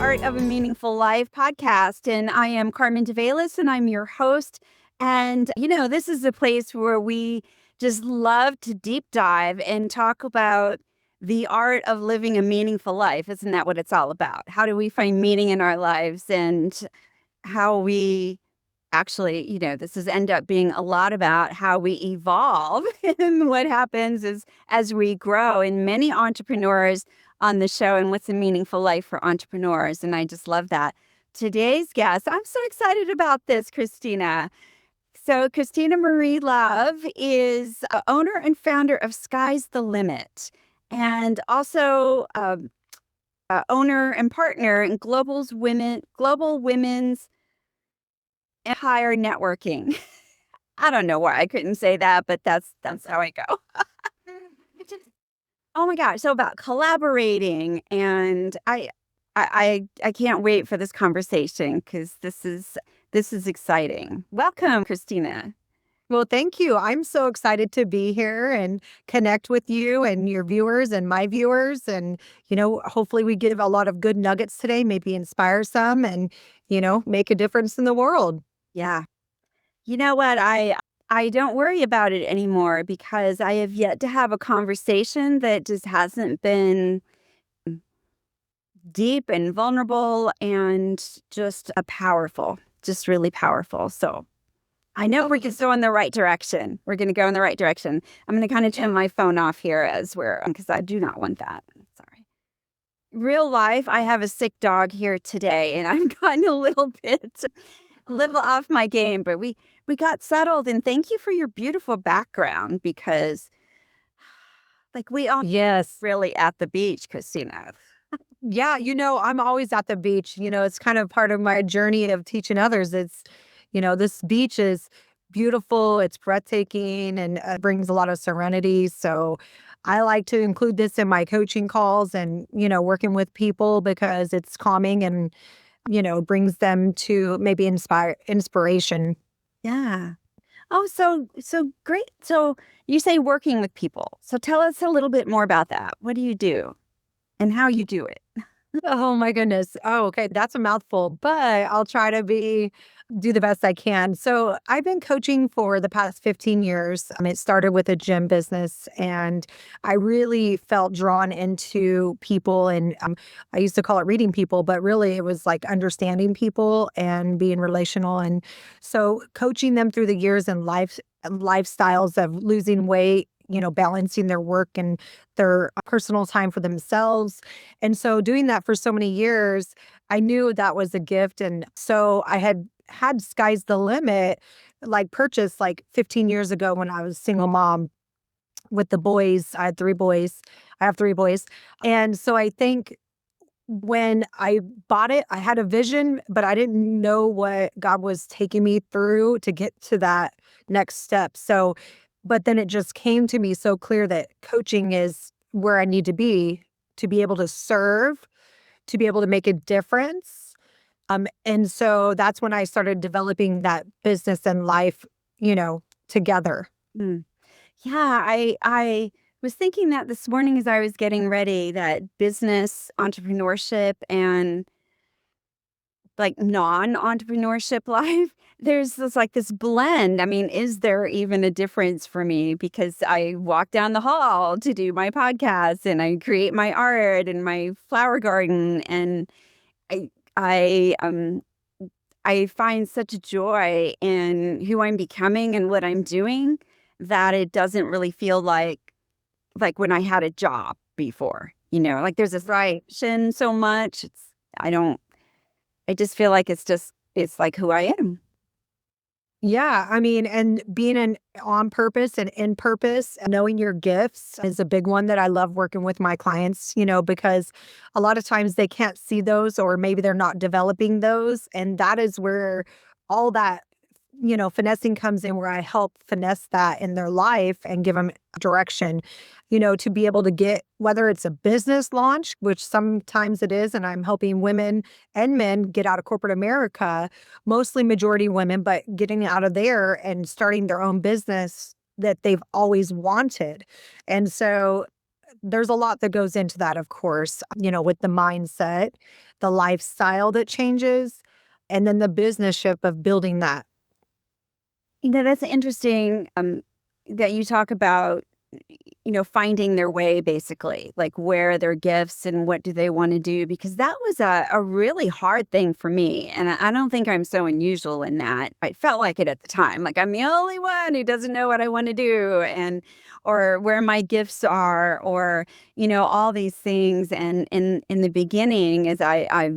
Art of a Meaningful Life podcast, and I am Carmen DeValis, and I'm your host. And, this is a place where we just love to deep dive and talk about the art of living a meaningful life. Isn't that what it's all about? How do we find meaning in our lives, and how we actually, this has end up being a lot about how we evolve and what happens is as we grow. And many entrepreneurs on the show, and what's a meaningful life for entrepreneurs. And I just love that. Today's guest, I'm so excited about this, Christina. So Christina Marie Love is owner and founder of Sky's the Limit, and also owner and partner in Global Women's Empire Networking. I don't know why I couldn't say that, but that's how I go. Oh my gosh! So about collaborating, and I can't wait for this conversation because this is exciting. Welcome, Christina. Well, thank you. I'm so excited to be here and connect with you and your viewers and my viewers. And, hopefully we give a lot of good nuggets today, maybe inspire some and, make a difference in the world. Yeah. You know what? I don't worry about it anymore because I have yet to have a conversation that just hasn't been deep and vulnerable and just just really powerful. So I know we're just going in the right direction. We're going to go in the right direction. I'm going to kind of turn my phone off here because I do not want that. Sorry. Real life, I have a sick dog here today, and I've gotten a little off my game, but we got settled. And thank you for your beautiful background because, we all Yes. really at the beach, Christina. Yeah. I'm always at the beach. It's kind of part of my journey of teaching others. It's, this beach is beautiful. It's breathtaking and brings a lot of serenity. So I like to include this in my coaching calls and, working with people because it's calming and, brings them to maybe inspiration. Yeah. Oh, so great. So you say working with people. So tell us a little bit more about that. What do you do and how you do it? Oh my goodness. Oh, okay. That's a mouthful, but I'll try to do the best I can. So I've been coaching for the past 15 years. It started with a gym business and I really felt drawn into people and I used to call it reading people, but really it was like understanding people and being relational. And so coaching them through the years and lifestyles of losing weight, balancing their work and their personal time for themselves. And so doing that for so many years, I knew that was a gift. And so I had Sky's the Limit, purchased 15 years ago when I was a single mom with the boys. I had 3 boys. I have 3 boys. And so I think when I bought it, I had a vision, but I didn't know what God was taking me through to get to that next step. But then it just came to me so clear that coaching is where I need to be able to serve, to be able to make a difference. And so that's when I started developing that business and life, together. Mm. Yeah, I was thinking that this morning as I was getting ready, that business, entrepreneurship, and non-entrepreneurship life, there's this blend. I mean, is there even a difference for me? Because I walk down the hall to do my podcast and I create my art and my flower garden, and I I find such joy in who I'm becoming and what I'm doing that it doesn't really feel like when I had a job before. There's this Right. so much. I just feel like it's like who I am. Yeah, and being on purpose and in purpose, and knowing your gifts is a big one that I love working with my clients, because a lot of times they can't see those or maybe they're not developing those. And that is where all that, finessing comes in, where I help finesse that in their life and give them direction, to be able to get, whether it's a business launch, which sometimes it is, and I'm helping women and men get out of corporate America, mostly majority women, but getting out of there and starting their own business that they've always wanted. And so there's a lot that goes into that, of course, with the mindset, the lifestyle that changes, and then the businessship of building that. That's interesting, that you talk about, finding their way basically, like where are their gifts and what do they want to do? Because that was a really hard thing for me. And I don't think I'm so unusual in that. I felt like it at the time. Like I'm the only one who doesn't know what I want to do or where my gifts are or, all these things. And in the beginning, as I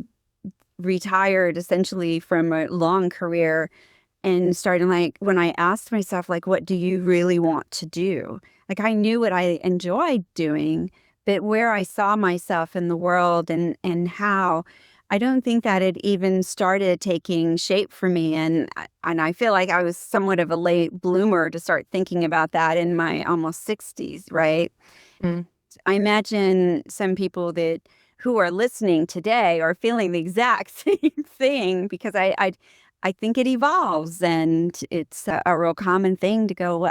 retired essentially from a long career, and starting like when I asked myself, like, what do you really want to do? Like I knew what I enjoyed doing, but where I saw myself in the world and how I don't think that it even started taking shape for me. And I feel like I was somewhat of a late bloomer to start thinking about that in my almost 60s, right? Mm. I imagine some people that who are listening today are feeling the exact same thing because I think it evolves and it's a real common thing to go,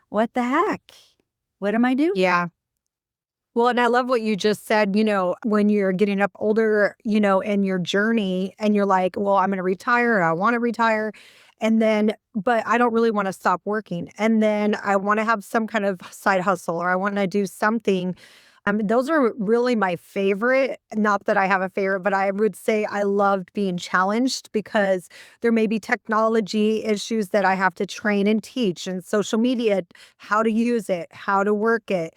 what the heck? What am I doing? Yeah. Well, and I love what you just said, when you're getting up older, in your journey and you're like, well, I'm going to retire. I want to retire. And then, but I don't really want to stop working. And then I want to have some kind of side hustle or I want to do something. Those are really my favorite. Not that I have a favorite, but I would say I loved being challenged because there may be technology issues that I have to train and teach and social media, how to use it, how to work it.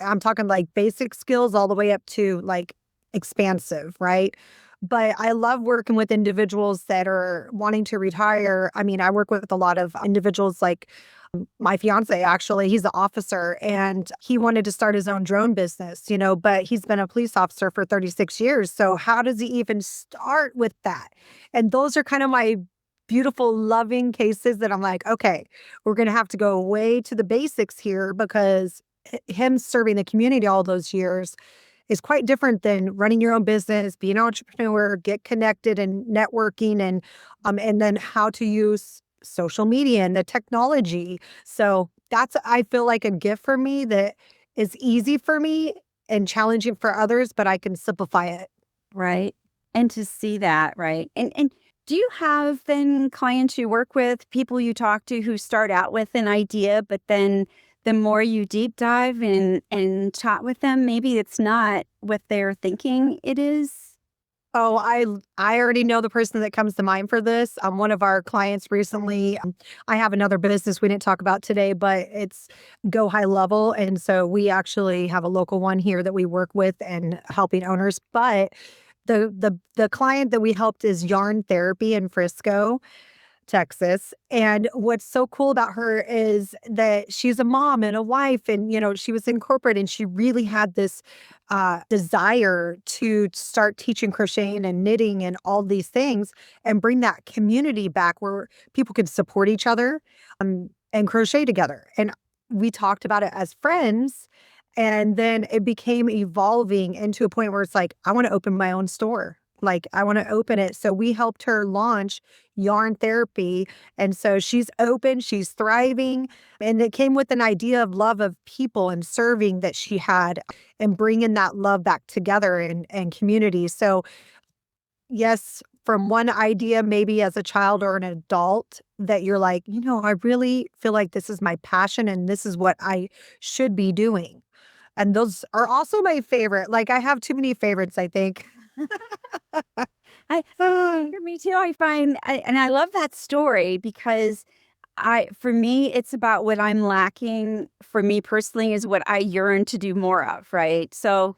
I'm talking like basic skills all the way up to like expansive, right? But I love working with individuals that are wanting to retire. I mean, I work with a lot of individuals like my fiance, actually, he's an officer and he wanted to start his own drone business, but he's been a police officer for 36 years. So how does he even start with that? And those are kind of my beautiful, loving cases that I'm like, okay, we're going to have to go way to the basics here because him serving the community all those years is quite different than running your own business, being an entrepreneur, get connected and networking and then how to use social media and the technology. So that's, I feel like a gift for me that is easy for me and challenging for others, but I can simplify it. Right. And to see that, right. And do you have then clients you work with, people you talk to who start out with an idea, but then the more you deep dive and chat with them, maybe it's not what they're thinking it is? Oh, I already know the person that comes to mind for this. One of our clients recently, I have another business we didn't talk about today, but it's go high level. And so we actually have a local one here that we work with and helping owners. But the client that we helped is Yarn Therapy in Frisco, Texas. And what's so cool about her is that she's a mom and a wife, and she was in corporate, and she really had this desire to start teaching crocheting and knitting and all these things, and bring that community back where people could support each other, and crochet together. And we talked about it as friends. And then it became evolving into a point where it's like, I want to open my own store. Like, I want to open it. So we helped her launch Yarn Therapy. And so she's open, she's thriving. And it came with an idea of love of people and serving that she had and bringing that love back together and community. So, yes, from one idea, maybe as a child or an adult, that you're like, I really feel like this is my passion and this is what I should be doing. And those are also my favorite. Like, I have too many favorites, I think. Me too. And I love that story because for me, it's about what I'm lacking. For me personally, is what I yearn to do more of. Right. So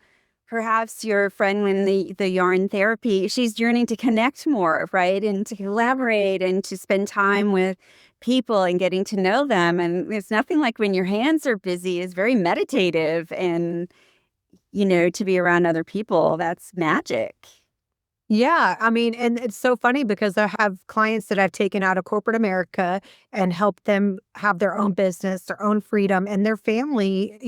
perhaps your friend, when the yarn therapy, she's yearning to connect more, right, and to collaborate and to spend time with people and getting to know them. And it's nothing like when your hands are busy. It's very meditative, and to be around other people, that's magic. Yeah, I mean, and it's so funny because I have clients that I've taken out of corporate America and helped them have their own business, their own freedom, and their family,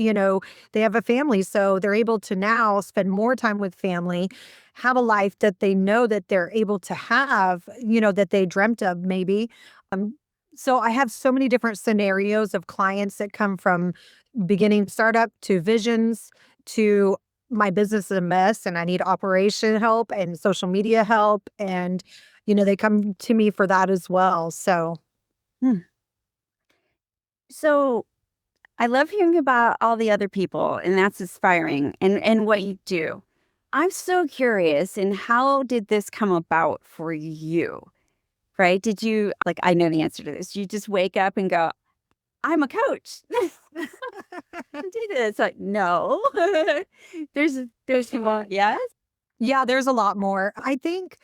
they have a family. So they're able to now spend more time with family, have a life that they know that they're able to have, that they dreamt of maybe. Um, so I have so many different scenarios of clients that come from beginning startup to visions, to my business is a mess and I need operation help and social media help. And, they come to me for that as well. So, Hmm. So I love hearing about all the other people, and that's inspiring, and what you do. I'm so curious, and how did this come about for you? Right? Did you like? I know the answer to this. You just wake up and go, "I'm a coach." Do this. Like, no. there's more. Yes. yeah, there's a lot more. I think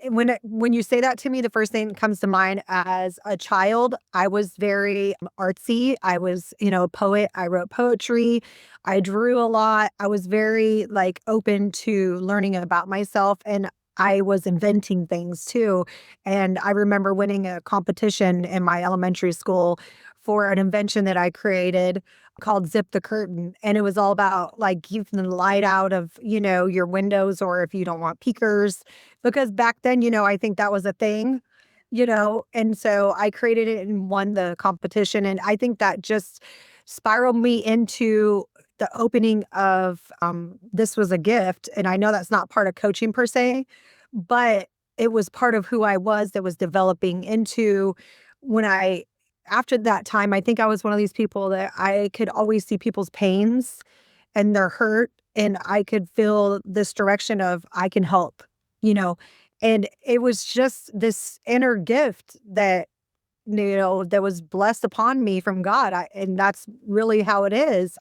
when you say that to me, the first thing that comes to mind as a child, I was very artsy. I was, a poet. I wrote poetry. I drew a lot. I was very like open to learning about myself and I was inventing things too. And I remember winning a competition in my elementary school for an invention that I created called Zip the Curtain. And it was all about like keeping the light out of, your windows or if you don't want peekers because back then, I think that was a thing, and so I created it and won the competition. And I think that just spiraled me into the opening of this was a gift. And I know that's not part of coaching per se, but it was part of who I was that was developing into when after that time, I think I was one of these people that I could always see people's pains and their hurt. And I could feel this direction of I can help, you know, and it was just this inner gift that, that was blessed upon me from God. And that's really how it is.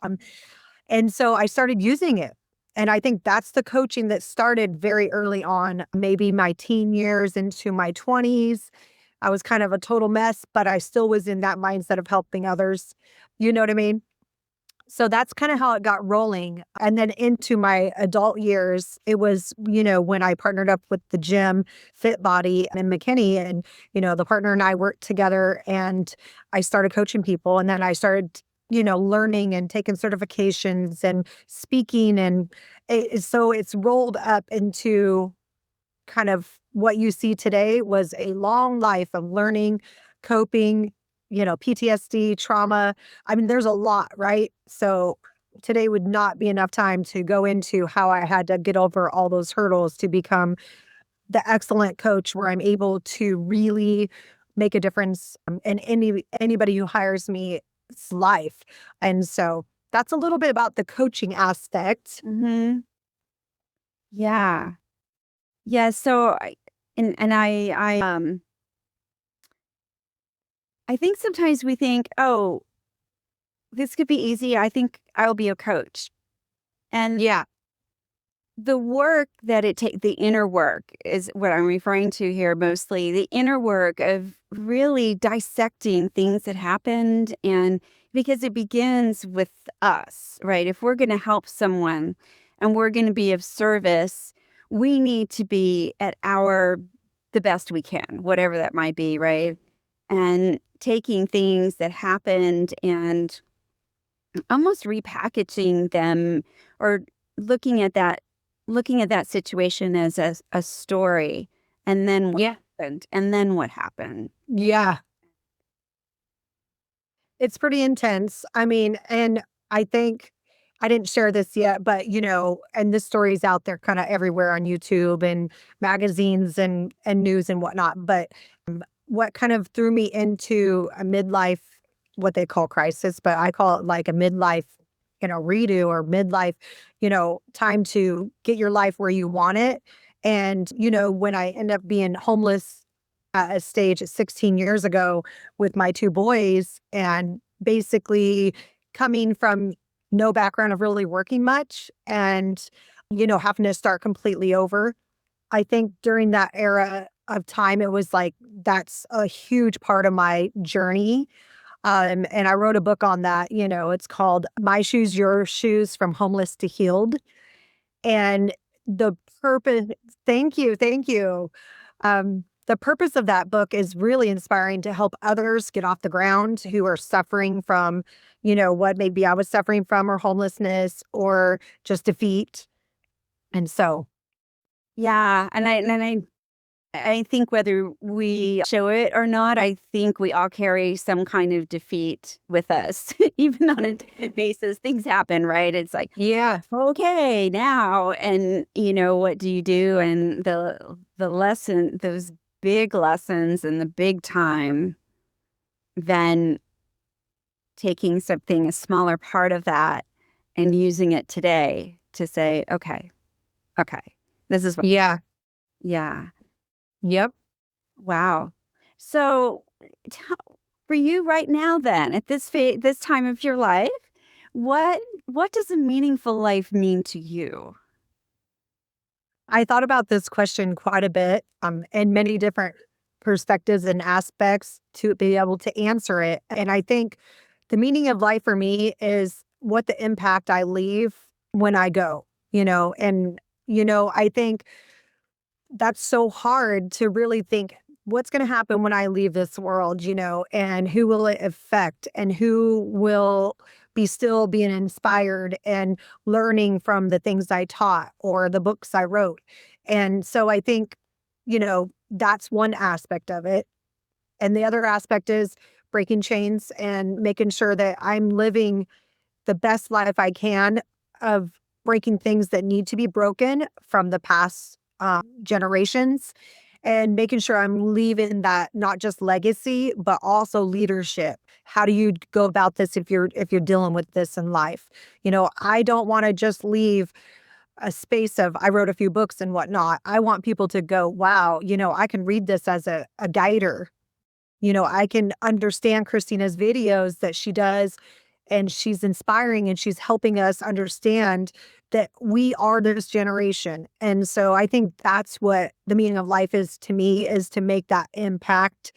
And so I started using it. And I think that's the coaching that started very early on, maybe my teen years into my 20s. I was kind of a total mess, but I still was in that mindset of helping others. You know what I mean? So that's kind of how it got rolling. And then into my adult years, it was, when I partnered up with the gym, Fit Body in McKinney, and, the partner and I worked together and I started coaching people. And then I started, learning and taking certifications and speaking. And so it's rolled up into kind of what you see today was a long life of learning, coping, PTSD, trauma. I mean, there's a lot, right? So today would not be enough time to go into how I had to get over all those hurdles to become the excellent coach where I'm able to really make a difference in anybody who hires me's life. And so that's a little bit about the coaching aspect. Mm-hmm. Yeah. Yeah. So, I think sometimes we think, oh, this could be easy. I think I'll be a coach. And Yeah. the work that it takes, the inner work is what I'm referring to here mostly, the inner work of really dissecting things that happened. And because it begins with us, right? If we're going to help someone and we're going to be of service, we need to be at the best we can, whatever that might be, right? And taking things that happened and almost repackaging them or looking at that looking at that situation as a story and then what happened and then what happened. Yeah. It's pretty intense. I mean, and I think I didn't share this yet, but and this story's out there kind of everywhere on YouTube and magazines and news and whatnot. But what kind of threw me into a midlife, what they call crisis, but I call it like a midlife, redo or midlife, time to get your life where you want it. And, when I end up being homeless at a stage at 16 years ago with my two boys and basically coming from no background of really working much and, having to start completely over. I think during that era of time, it was like, that's a huge part of my journey. And I wrote a book on that, it's called My Shoes, Your Shoes from Homeless to Healed. And the purpose, thank you. The purpose of that book is really inspiring to help others get off the ground who are suffering from, what maybe I was suffering from or homelessness or just defeat. And so, Yeah, and I I think whether we show it or not, I think we all carry some kind of defeat with us, even on a daily basis. Things happen, right? It's like, Yeah. okay, now, and what do you do? And the lesson, those big lessons and the big time, then taking something, a smaller part of that, and using it today to say, okay, this is what, Yeah. yeah. Yep. Wow. So, for you right now, then, at this time of your life, what does a meaningful life mean to you? I thought about this question quite a bit, in many different perspectives and aspects to be able to answer it. And I think the meaning of life for me is what the impact I leave when I go, and, I think that's so hard to really think what's going to happen when I leave this world, and who will it affect and who will be still being inspired and learning from the things I taught or the books I wrote. And so I think, that's one aspect of it. And the other aspect is breaking chains and making sure that I'm living the best life I can of breaking things that need to be broken from the past generations and making sure I'm leaving that not just legacy but also leadership. How do you go about this if you're dealing with this in life? I don't want to just leave a space of I wrote a few books and whatnot. I want people to go, wow, I can read this as a guider. I can understand Christina's videos that she does, and she's inspiring and she's helping us understand that we are this generation. And so I think that's what the meaning of life is to me, is to make that impact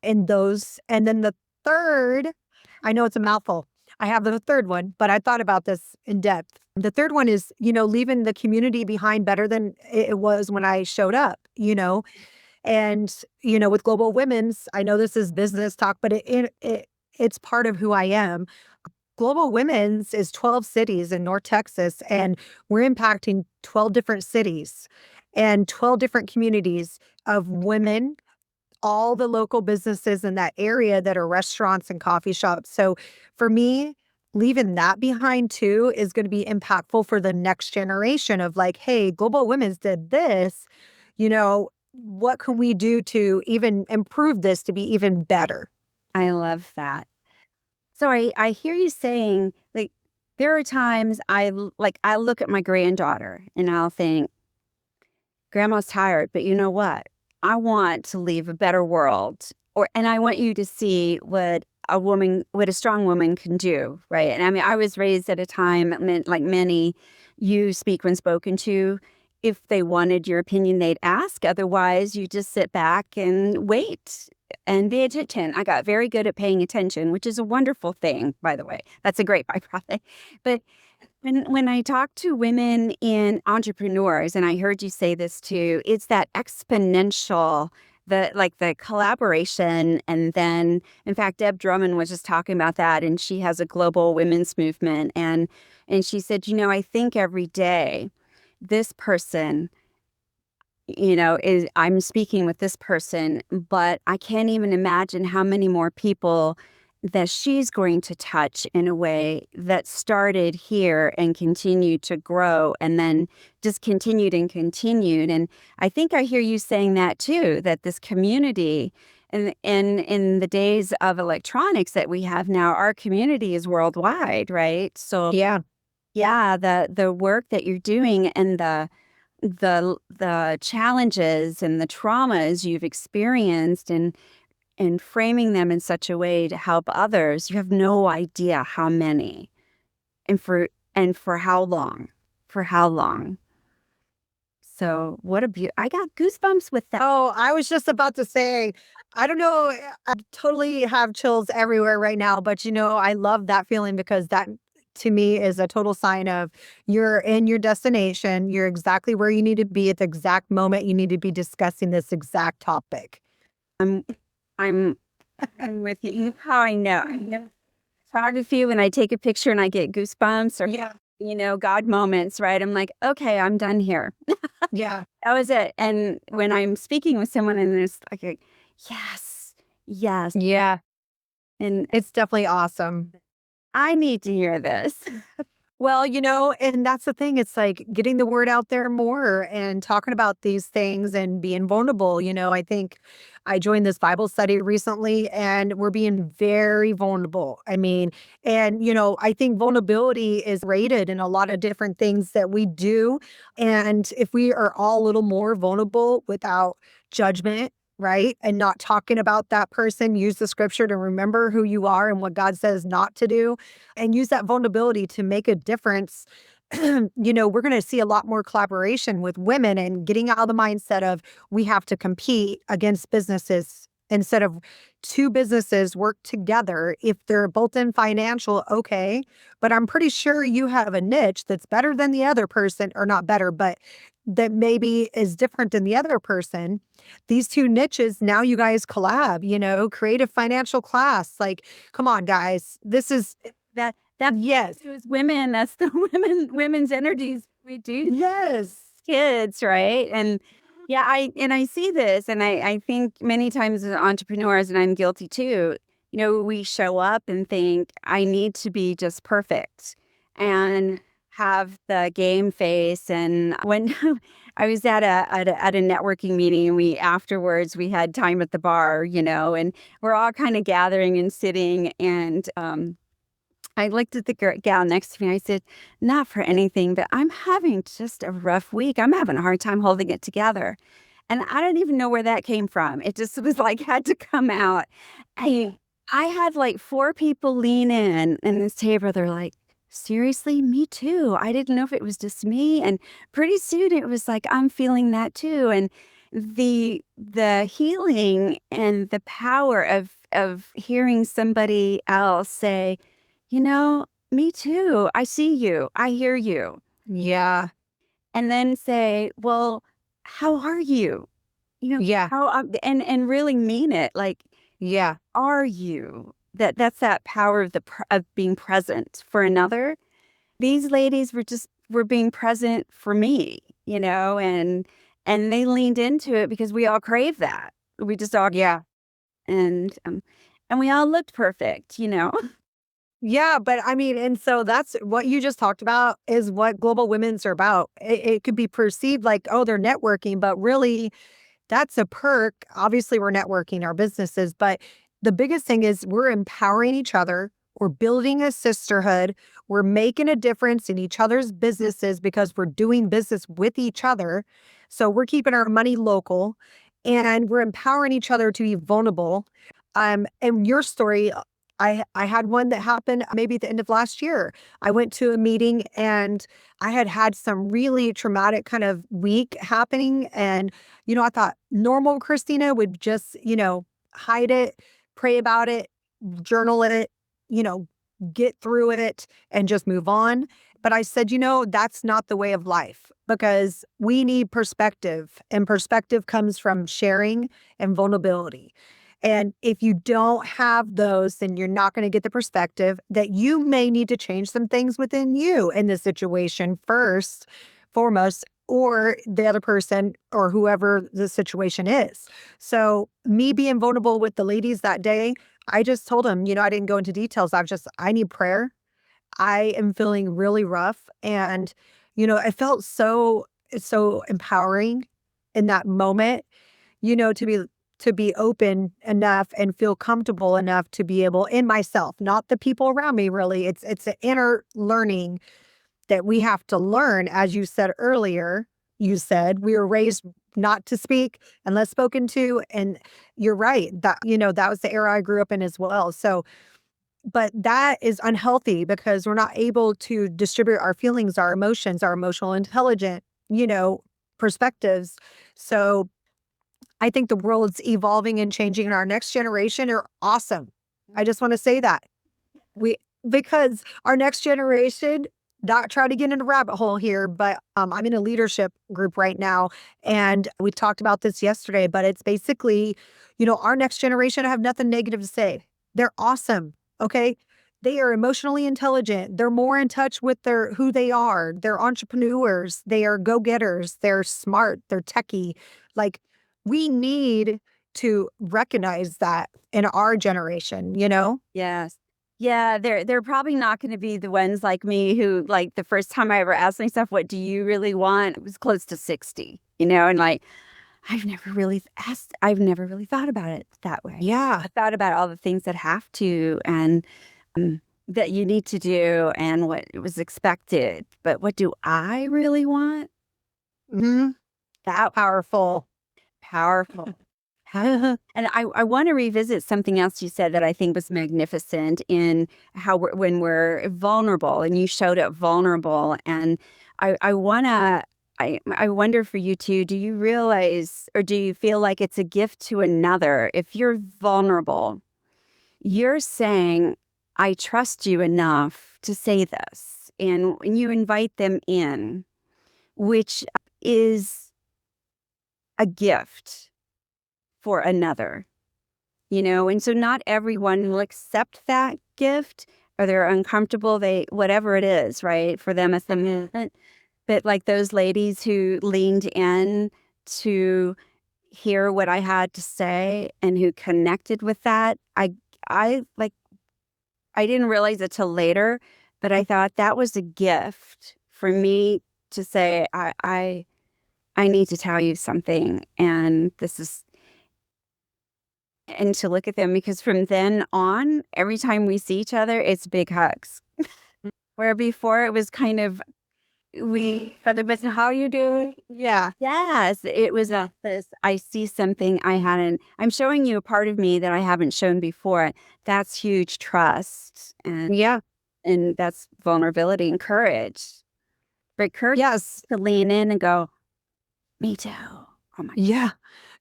in those. And then the third, I know it's a mouthful. I have the third one, but I thought about this in depth. The third one is, leaving the community behind better than it was when I showed up, and, with Global Women's, I know this is business talk, but it's part of who I am. Global Women's is 12 cities in North Texas, and we're impacting 12 different cities and 12 different communities of women, all the local businesses in that area that are restaurants and coffee shops. So for me, leaving that behind too is going to be impactful for the next generation of like, hey, Global Women's did this, what can we do to even improve this to be even better? I love that. So I hear you saying, like, there are times I look at my granddaughter and I'll think, Grandma's tired, but you know what? I want to leave a better world, and I want you to see what a strong woman can do, right? And I mean, I was raised at a time, like many, you speak when spoken to. If they wanted your opinion, they'd ask. Otherwise, you just sit back and wait and pay attention. I got very good at paying attention, which is a wonderful thing, by the way. That's a great byproduct. But when I talk to women in entrepreneurs, and I heard you say this too, it's that exponential, the collaboration. And then, in fact, Deb Drummond was just talking about that, and she has a global women's movement. And she said, I think every day this person, is I'm speaking with this person, but I can't even imagine how many more people that she's going to touch in a way that started here and continued to grow and then just continued and continued. And I think I hear you saying that too, that this community and in the days of electronics that we have now, our community is worldwide, right? So Yeah. yeah, the work that you're doing and the challenges and the traumas you've experienced and framing them in such a way to help others, you have no idea how many and for how long. So what a I got goosebumps with that. Oh, I was just about to say, I don't know. I totally have chills everywhere right now, but I love that feeling because that to me is a total sign of you're in your destination. You're exactly where you need to be at the exact moment you need to be discussing this exact topic. I'm I'm I'm with you. How I know. Photography when I take a picture and I get goosebumps or Yeah. God moments, right? I'm like, okay, I'm done here. Yeah. That was it. And when I'm speaking with someone and there's like a yes, yes, Yeah. and It's definitely awesome. I need to hear this. Well, and that's the thing. It's like getting the word out there more and talking about these things and being vulnerable. I think I joined this Bible study recently and we're being very vulnerable. I mean, and, I think vulnerability is rated in a lot of different things that we do. And if we are all a little more vulnerable without judgment, right? And not talking about that person, use the scripture to remember who you are and what God says not to do and use that vulnerability to make a difference. We're going to see a lot more collaboration with women and getting out of the mindset of we have to compete against businesses instead of two businesses work together. If they're both in financial, okay. But I'm pretty sure you have a niche that's better than the other person, or not better, but that maybe is different than the other person. These two niches, now you guys collab, create a financial class. Like, come on, guys. This is That yes. it was women. That's the women's energies. We do Yes. kids, right? And yeah, I see this, and I think many times as entrepreneurs, and I'm guilty too. We show up and think I need to be just perfect and have the game face. And when I was at a networking meeting, and we afterwards we had time at the bar, and we're all kind of gathering and sitting, and I looked at the gal next to me. I said, not for anything, but I'm having just a rough week. I'm having a hard time holding it together. And I don't even know where that came from. It just was like, had to come out. I, I had like four people lean in this table. They're like, seriously, me too. I didn't know if it was just me. And pretty soon it was like, I'm feeling that too. And the healing and the power of hearing somebody else say, me too. I see you. I hear you. Yeah. And then say, well, how are you? Yeah. How and really mean it. Like, Yeah. are you? That's that power of being present for another. These ladies were being present for me, and they leaned into it because we all crave that. We just all Yeah. and we all looked perfect. Yeah. But I mean, and so that's what you just talked about is what global women's are about. It could be perceived like, oh, they're networking, but really that's a perk. Obviously, we're networking our businesses, but the biggest thing is we're empowering each other. We're building a sisterhood. We're making a difference in each other's businesses because we're doing business with each other. So we're keeping our money local and we're empowering each other to be vulnerable. And your story, I had one that happened maybe at the end of last year. I went to a meeting and I had some really traumatic kind of week happening. And, I thought normal Christina would just, hide it, pray about it, journal it, you know, get through it and just move on. But I said, that's not the way of life because we need perspective and perspective comes from sharing and vulnerability. And if you don't have those, then you're not going to get the perspective that you may need to change some things within you in this situation first, foremost, or the other person or whoever the situation is. So me being vulnerable with the ladies that day, I just told them, I didn't go into details. I need prayer. I am feeling really rough. And, it felt so empowering in that moment, to be open enough and feel comfortable enough to be able in myself, not the people around me really. It's an inner learning that we have to learn. As you said earlier, you said we were raised not to speak unless spoken to. And you're right. That was the era I grew up in as well. So, but that is unhealthy because we're not able to distribute our feelings, our emotions, our emotional intelligent, perspectives. So I think the world's evolving and changing and our next generation are awesome. I just want to say that. We because our next generation, not trying to get in a rabbit hole here, but I'm in a leadership group right now. And we talked about this yesterday, but it's basically, our next generation, I have nothing negative to say. They're awesome. Okay. They are emotionally intelligent. They're more in touch with who they are. They're entrepreneurs. They are go-getters. They're smart. They're techie. Like, we need to recognize that in our generation, you know? Yes. Yeah, they're probably not gonna be the ones like me who, like, the first time I ever asked myself, "What do you really want?" It was close to 60, and, like, I've never really thought about it that way. Yeah. I thought about all the things that have to and, that you need to do and what was expected, but what do I really want? Hmm. That Powerful. powerful. And I want to revisit something else you said that I think was magnificent in how when we're vulnerable, and you showed up vulnerable. And I want to, I wonder for you too, do you realize or do you feel like it's a gift to another? If you're vulnerable, you're saying, I trust you enough to say this. And you invite them in, which is a gift for another. And so not everyone will accept that gift, or they're uncomfortable, whatever it is, right? For them, it's a movement. But like those ladies who leaned in to hear what I had to say and who connected with that, I like, I didn't realize it till later, but I thought that was a gift for me to say, I need to tell you something, and this is and to look at them, because from then on, every time we see each other, it's big hugs. Where before it was kind of but how you doing? Yeah. Yes, it was this. I see something I hadn't. I'm showing you a part of me that I haven't shown before. That's huge trust, Yeah. and that's vulnerability and courage. But courage Yes. to lean in and go, me too. Oh my, Yeah.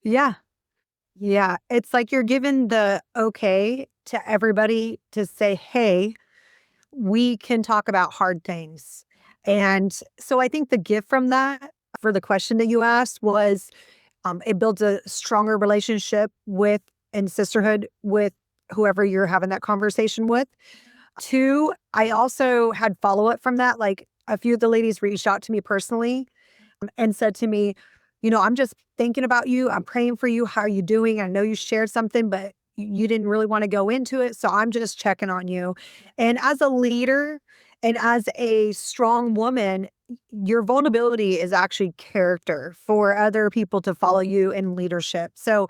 Yeah. Yeah. It's like you're given the okay to everybody to say, hey, we can talk about hard things. And so I think the gift from that for the question that you asked was it builds a stronger relationship with and sisterhood with whoever you're having that conversation with. Two, I also had follow up from that. Like a few of the ladies reached out to me personally and said to me, I'm just thinking about you. I'm praying for you. How are you doing? I know you shared something, but you didn't really want to go into it. So I'm just checking on you. And as a leader and as a strong woman, your vulnerability is actually character for other people to follow you in leadership. So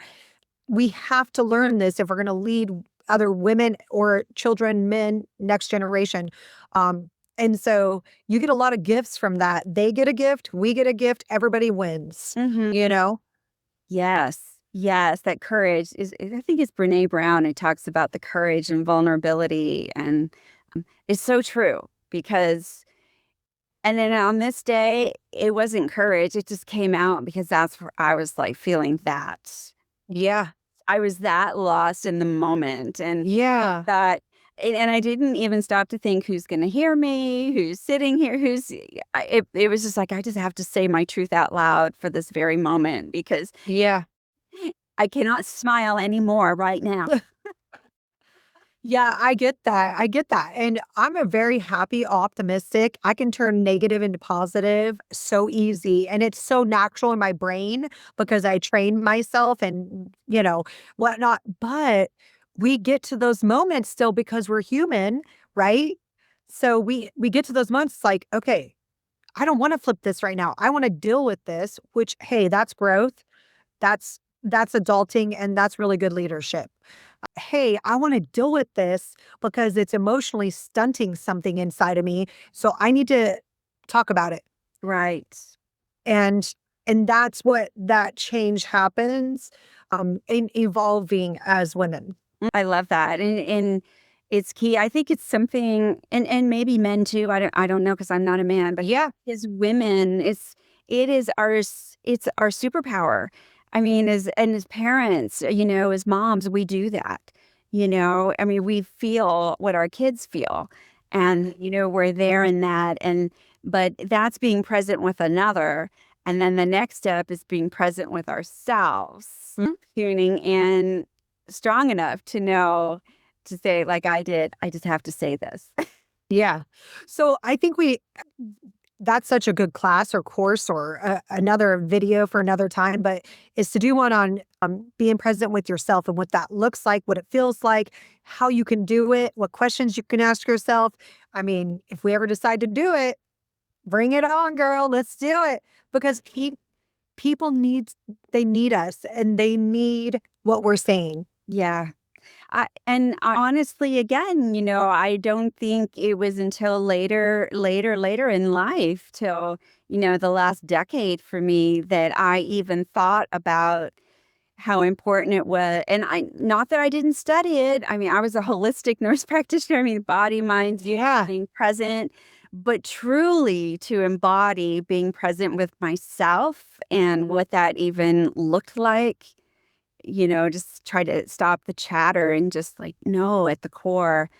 we have to learn this if we're going to lead other women or children, men, next generation. And so you get a lot of gifts from that. They get a gift, we get a gift, everybody wins, mm-hmm. you know? Yes. Yes, that courage is, I think it's Brene Brown who talks about the courage and vulnerability. And it's so true because, and then on this day, it wasn't courage. It just came out because that's where I was like feeling that. Yeah. I was that lost in the moment and Yeah. that, and I didn't even stop to think who's going to hear me, who's sitting here, it was just like, I just have to say my truth out loud for this very moment because Yeah. I cannot smile anymore right now. Yeah, I get that. I get that. And I'm a very happy, optimistic. I can turn negative into positive so easy. And it's so natural in my brain because I train myself and, whatnot. But we get to those moments still because we're human, right? So we get to those moments like, okay, I don't want to flip this right now. I want to deal with this, which, hey, that's growth. That's adulting and that's really good leadership. Hey, I want to deal with this because it's emotionally stunting something inside of me. So I need to talk about it. Right. And and that's what that change happens in evolving as women. I love that. And it's key. I think it's something, and maybe men too. I don't know because I'm not a man, but Yeah. as women, it's our superpower. I mean, as parents, as moms, we do that. I mean, we feel what our kids feel, and we're there in that. But that's being present with another, and then the next step is being present with ourselves, Mhm. tuning in strong enough to know. to say it like I did. I just have to say this. Yeah. So I think that's such a good class or course or another video for another time, but is to do one on being present with yourself and what that looks like, what it feels like, how you can do it, what questions you can ask yourself. I mean, if we ever decide to do it, bring it on, girl. Let's do it. Because people they need us and they need what we're saying. Yeah. Honestly, again, I don't think it was until later in life, till, the last decade for me, that I even thought about how important it was. And not that I didn't study it. I mean, I was a holistic nurse practitioner. I mean, body, mind, Yeah. being present, but truly to embody being present with myself and what that even looked like, just try to stop the chatter and just like know at the core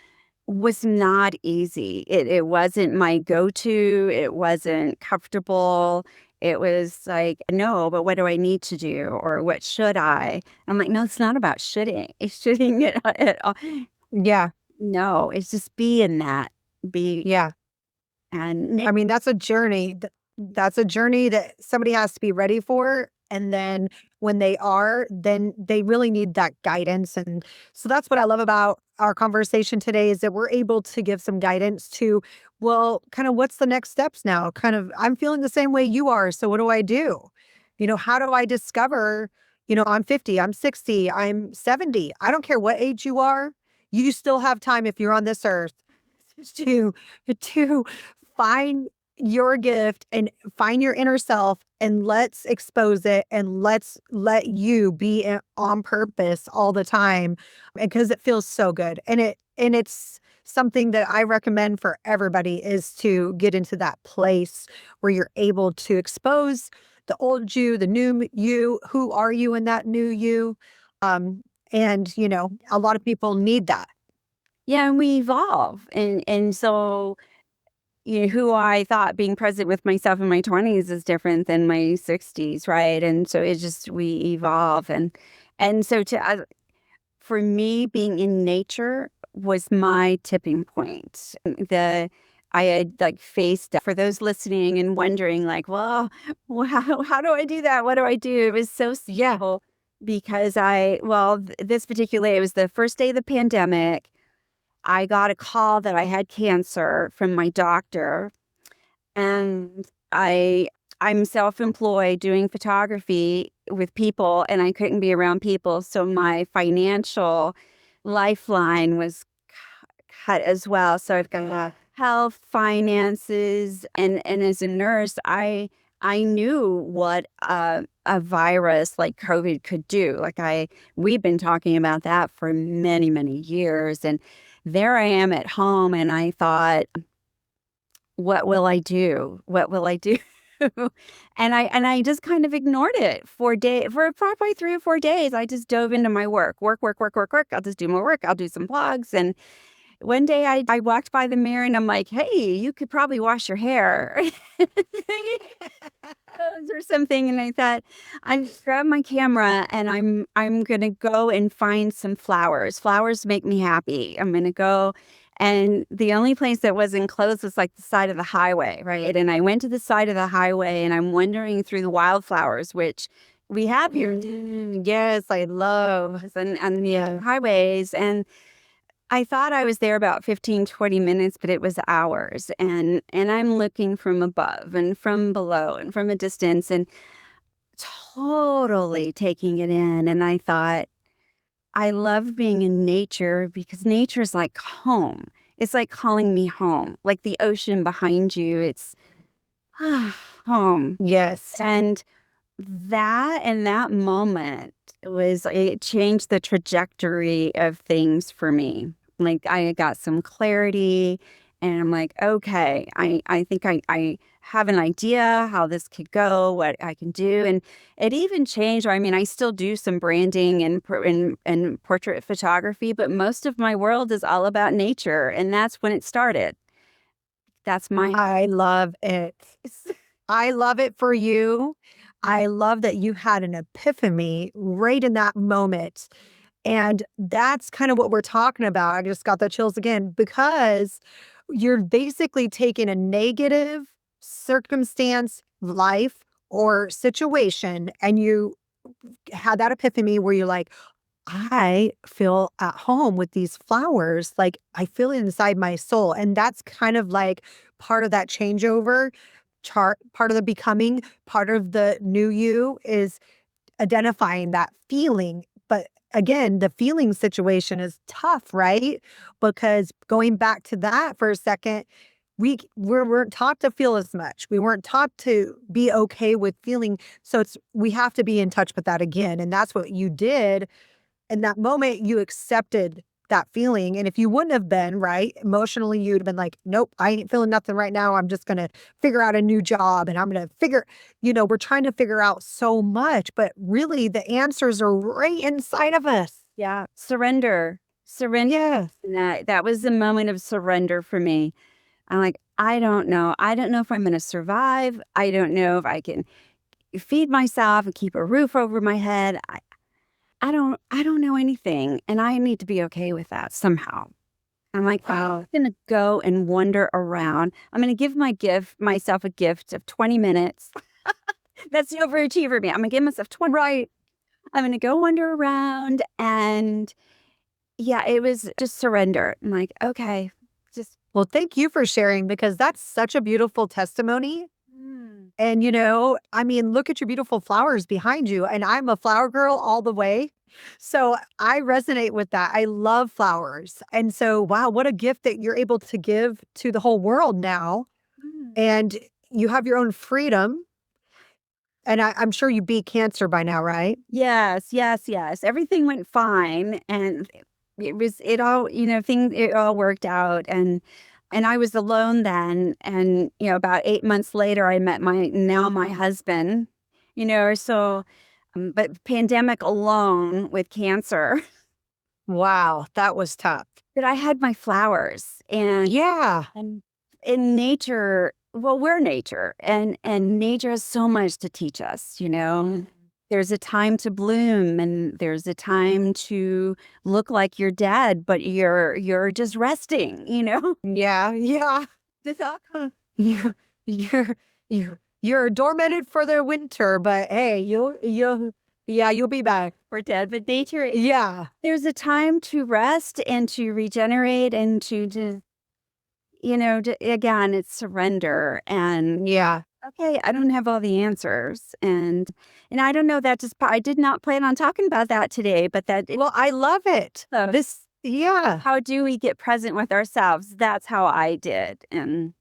was not easy. It wasn't my go-to. It wasn't comfortable. It was like, no, but what do I need to do? Or what should I? I'm like, no, it's not about shoulding. It's shoulding it at all. Yeah. No, it's just be in that. Be Yeah. and I mean, that's a journey. That's a journey that somebody has to be ready for. And then when they are, then they really need that guidance. And so that's what I love about our conversation today is that we're able to give some guidance to, well, kind of what's the next steps now? Kind of, I'm feeling the same way you are. So what do I do? How do I discover, I'm 50, I'm 60, I'm 70. I don't care what age you are. You still have time if you're on this earth to to find your gift and find your inner self and let's expose it and let's let you be on purpose all the time because it feels so good and it's something that I recommend for everybody is to get into that place where you're able to expose the old you, the new you, who are you in that new you, and a lot of people need that. yeah, and we evolve. And so, who I thought being present with myself in my 20s is different than my 60s, right? And so it just we evolve. And so for me, being in nature was my tipping point. I had like faced, for those listening and wondering, like, well, how do I do that? What do I do? It was so simple because this particular, it was the first day of the pandemic. I got a call that I had cancer from my doctor, and I'm self-employed doing photography with people, and I couldn't be around people, so my financial lifeline was cut as well. So I've got health, finances, and as a nurse, I knew what a virus like COVID could do. We've been talking about that for many, many years, and there I am at home, and I thought, what will I do? What will I do? And I just kind of ignored it for probably 3 or 4 days. I just dove into my work. I'll just do more work. I'll do some blogs. And one day I walked by the mirror and I'm like, hey, you could probably wash your hair or something. And I thought, I grabbed my camera and I'm gonna go and find some flowers. Flowers make me happy. I'm gonna go. And the only place that wasn't closed was like the side of the highway, right? And I went to the side of the highway and I'm wandering through the wildflowers, which we have here. Yes, I love and the highways. And I thought I was there about 15, 20 minutes, but it was hours. And I'm looking from above and from below and from a distance and totally taking it in. And I thought, I love being in nature because nature is like home. It's like calling me home, like the ocean behind you. It's home. Yes. And that moment it changed the trajectory of things for me. Like I got some clarity and I'm like, okay, I think I have an idea how this could go, what I can do. And it even changed. I mean, I still do some branding and portrait photography, but most of my world is all about nature. And that's when it started. I love it. I love it for you. I love that you had an epiphany right in that moment. And that's kind of what we're talking about. I just got the chills again because you're basically taking a negative circumstance, life, or situation, and you had that epiphany where you're like, I feel at home with these flowers. Like I feel it inside my soul. And that's kind of like part of that changeover chart, part of the becoming, part of the new you is identifying that feeling. But again, the feeling situation is tough, right? Because going back to that for a second, we weren't taught to feel as much. We weren't taught to be okay with feeling. So we have to be in touch with that again. And that's what you did in that moment. You accepted that feeling. And if you wouldn't have been, right, emotionally, you'd have been like, nope, I ain't feeling nothing right now. I'm just going to figure out a new job and I'm going to we're trying to figure out so much, but really the answers are right inside of us. Yeah. Surrender. Surrender. Yeah. That was the moment of surrender for me. I'm like, I don't know. I don't know if I'm going to survive. I don't know if I can feed myself and keep a roof over my head. I don't know anything. And I need to be okay with that somehow. I'm like, wow, I'm going to go and wander around. I'm going to give myself a gift of 20 minutes. That's the overachiever me. I'm going to give myself 20. Right. I'm going to go wander around. And yeah, it was just surrender. I'm like, okay, just. Well, thank you for sharing because that's such a beautiful testimony. Mm. And, I mean, look at your beautiful flowers behind you. And I'm a flower girl all the way. So I resonate with that. I love flowers. And so, wow, what a gift that you're able to give to the whole world now. Mm. And you have your own freedom. And I'm sure you beat cancer by now, right? Yes, yes, yes. Everything went fine. And it all, it all worked out. And I was alone then. And, about 8 months later, I met my husband, so, but pandemic alone with cancer. Wow, that was tough. But I had my flowers Yeah. and in nature, well, we're nature and nature has so much to teach us, There's a time to bloom and there's a time to look like you're dead, but you're just resting, Yeah. Yeah. You, you're, you're dormanted for the winter, but hey, you'll be back. We're dead, but nature, Yeah. there's a time to rest and to regenerate and to again, it's surrender and Yeah. okay, I don't have all the answers, and I don't know that I did not plan on talking about that today, but Well, I love it. so Yeah. how do we get present with ourselves? That's how I did, and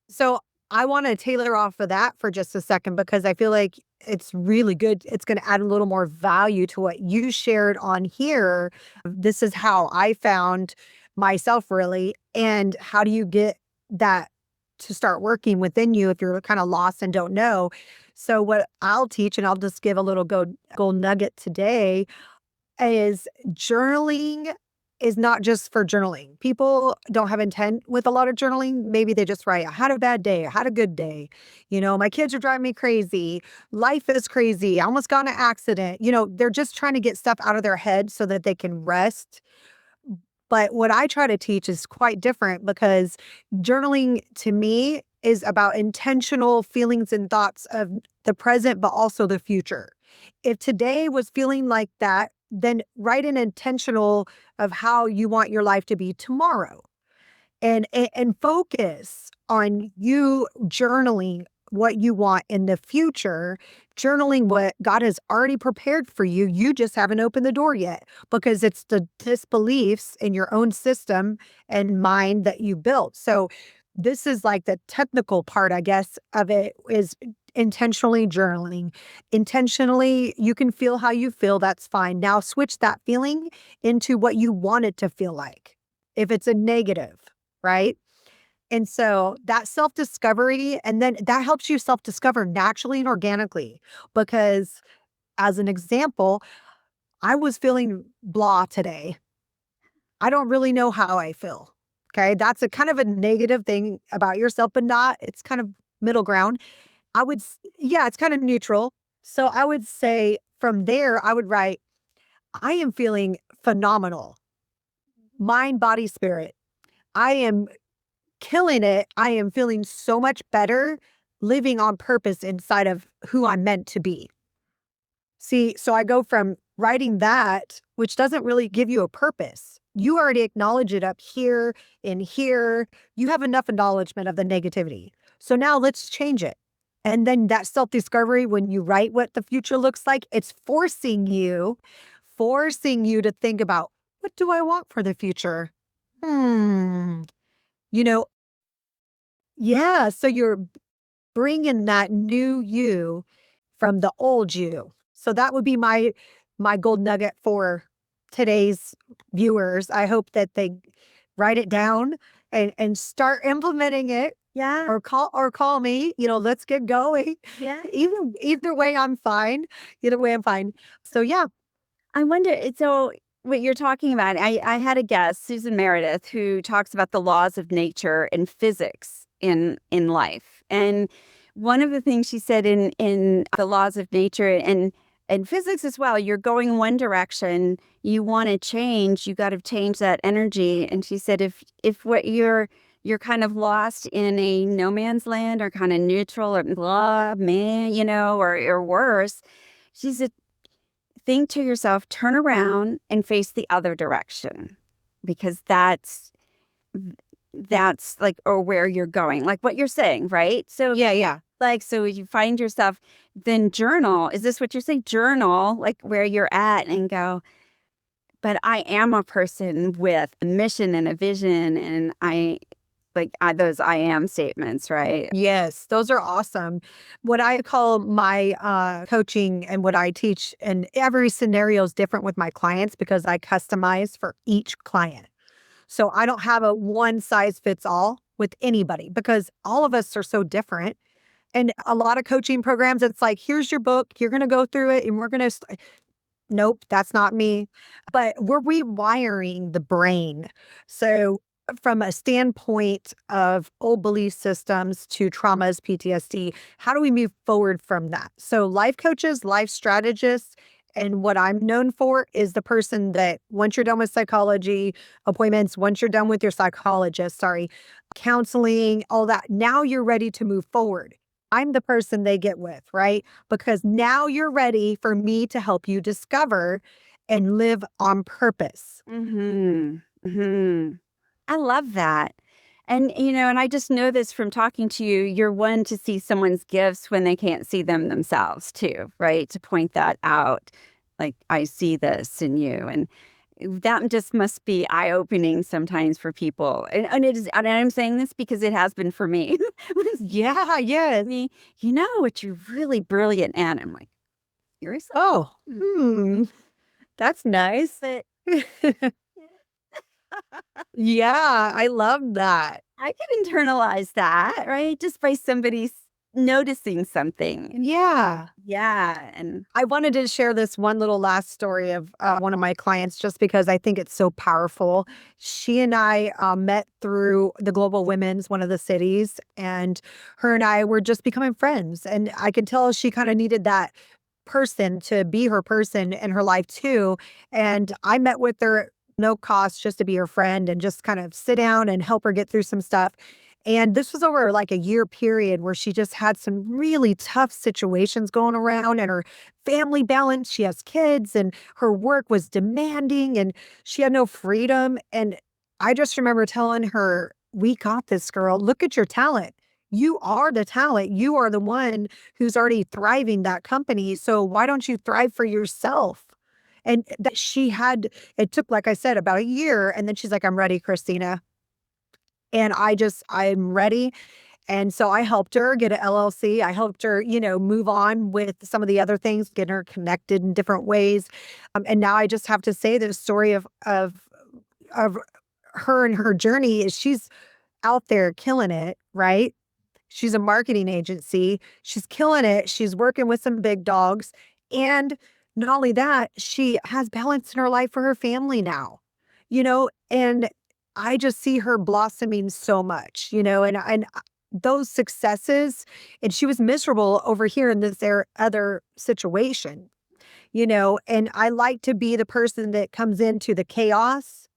So I want to tailor off of that for just a second because I feel like it's really good. It's going to add a little more value to what you shared on here. This is how I found myself really. And how do you get that to start working within you if you're kind of lost and don't know? So what I'll teach, and I'll just give a little gold nugget today, is journaling is not just for journaling. People don't have intent with a lot of journaling. Maybe they just write, I had a bad day, I had a good day. My kids are driving me crazy. Life is crazy. I almost got in an accident. They're just trying to get stuff out of their head so that they can rest. But what I try to teach is quite different because journaling to me is about intentional feelings and thoughts of the present, but also the future. If today was feeling like that, then write an intentional of how you want your life to be tomorrow and focus on you journaling what you want in the future, journaling what God has already prepared for you. You just haven't opened the door yet because it's the disbeliefs in your own system and mind that you built. So this is like the technical part, I guess, of it is intentionally journaling. Intentionally, you can feel how you feel. That's fine. Now switch that feeling into what you want it to feel like. If it's a negative, right? And so that self-discovery, and then that helps you self-discover naturally and organically. Because as an example, I was feeling blah today. I don't really know how I feel. Okay. That's a kind of a negative thing about yourself, but not, it's kind of middle ground. Yeah, it's kind of neutral. So I would say from there, I would write, I am feeling phenomenal. Mind, body, spirit. I am killing it. I am feeling so much better living on purpose inside of who I'm meant to be. See, so I go from writing that, which doesn't really give you a purpose. You already acknowledge it up here and here. You have enough acknowledgement of the negativity. So now let's change it. And then that self-discovery, when you write what the future looks like, it's forcing you to think about, what do I want for the future? Hmm. You know, yeah. So you're bringing that new you from the old you. So that would be my gold nugget for today's viewers. I hope that they write it down and start implementing it. Yeah. Or call me, let's get going. Yeah. Either way I'm fine. Either way I'm fine. So yeah. I wonder, so what you're talking about, I had a guest, Susan Meredith, who talks about the laws of nature and physics in life. And one of the things she said in the laws of nature and physics as well, you're going one direction, you want to change, you got to change that energy. And she said, if what you're kind of lost in a no man's land or kind of neutral or blah, meh, or worse, she said, think to yourself, turn around and face the other direction, because that's like, or where you're going, like what you're saying, right? So Yeah. like, so you find yourself, then journal. Is this what you're saying? Journal, like where you're at, and go, but I am a person with a mission and a vision, and those I am statements, right? Yes, those are awesome. What I call my coaching and what I teach, and every scenario is different with my clients because I customize for each client. So I don't have a one size fits all with anybody because all of us are so different. And a lot of coaching programs, it's like, here's your book, you're going to go through it, and we're going to. Nope, that's not me. But we're rewiring the brain. So, from a standpoint of old belief systems to traumas, PTSD, how do we move forward from that? So, life coaches, life strategists, and what I'm known for is the person that once you're done with psychology appointments, once you're done with your psychologist, counseling, all that, now you're ready to move forward. I'm the person they get with, right? Because now you're ready for me to help you discover and live on purpose. I love that. And, and I just know this from talking to you. You're one to see someone's gifts when they can't see them themselves, too, right? To point that out. Like, I see this in you. And that just must be eye-opening sometimes for people. And it is, and I'm saying this because it has been for me. Yeah. Me, you know what you're really brilliant at. I'm like, seriously? Oh, that's nice. But Yeah, I love that. I can internalize that, right? Just by somebody noticing something. Yeah. Yeah. And I wanted to share this one little last story of one of my clients just because I think it's so powerful. She and I met through the Global Women's, one of the cities, and her and I were just becoming friends. And I could tell she kind of needed that person to be her person in her life too. And I met with her no cost just to be her friend and just kind of sit down and help her get through some stuff. And this was over like a year period where she just had some really tough situations going around and her family balance. She has kids and her work was demanding and she had no freedom. And I just remember telling her, we got this, girl. Look at your talent. You are the talent. You are the one who's already thriving that company. So why don't you thrive for yourself? And that it took, like I said, about a year. And then she's like, I'm ready, Christina. And I'm ready. And so I helped her get an LLC. I helped her, move on with some of the other things, get her connected in different ways. And now I just have to say the story of her and her journey is she's out there killing it, right? She's a marketing agency. She's killing it. She's working with some big dogs. And not only that, she has balance in her life for her family now, and I just see her blossoming so much, and those successes, and she was miserable over here in this other situation, and I like to be the person that comes into the chaos,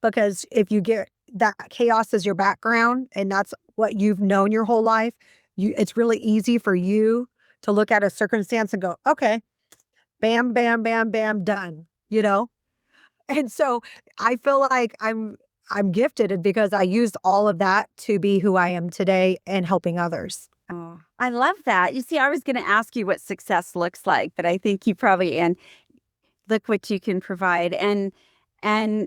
because if you get that chaos as your background and that's what you've known your whole life, it's really easy for you to look at a circumstance and go, okay, bam, bam, bam, bam, done. And so I feel like I'm gifted because I used all of that to be who I am today and helping others. Oh, I love that. You see, I was going to ask you what success looks like, but I think you probably and look what you can provide. And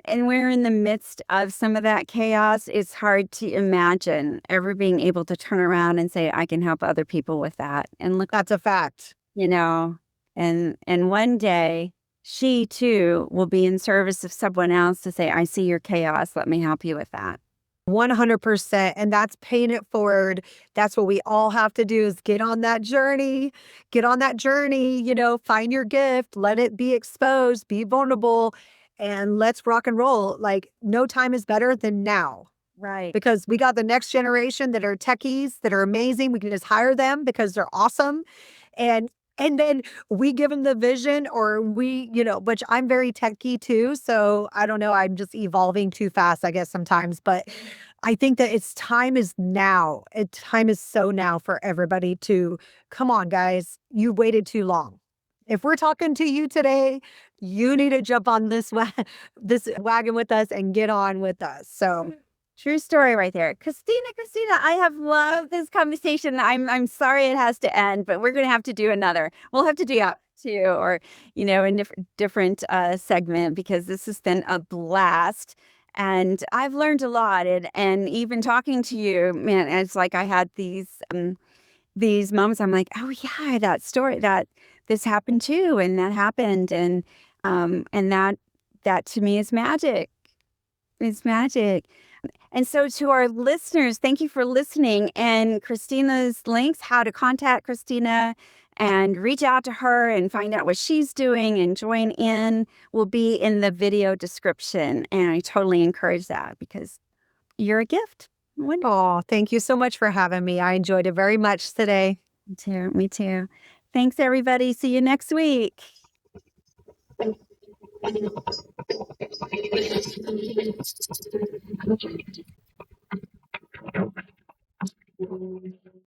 we're in the midst of some of that chaos. It's hard to imagine ever being able to turn around and say, I can help other people with that. And look, That's a fact. you know, and one day she too will be in service of someone else to say, I see your chaos. Let me help you with that. 100%. And that's paying it forward. That's what we all have to do, is get on that journey, find your gift, let it be exposed, be vulnerable, and let's rock and roll. Like, no time is better than now, Right. because we got the next generation that are techies that are amazing. We can just hire them because they're awesome. And then we give them the vision, or which I'm very techie too. So I don't know, I'm just evolving too fast, I guess, sometimes. But I think that time is now. Time is so now for everybody to come on, guys. You waited too long. If we're talking to you today, you need to jump on this this wagon with us and get on with us. So True story right there. Christina, I have loved this conversation. I'm sorry it has to end, but we're going to have to do another. We'll have to do that too, or, in different segment, because this has been a blast. And I've learned a lot. And even talking to you, man, it's like I had these moments. I'm like, oh yeah, that story, that this happened too, and that happened. And that to me is magic. It's magic. And so to our listeners, thank you for listening. And Christina's links, how to contact Christina and reach out to her and find out what she's doing and join in, will be in the video description. And I totally encourage that, because you're a gift. oh, thank you so much for having me. I enjoyed it very much today. Me too. Me too. Thanks, everybody. See you next week.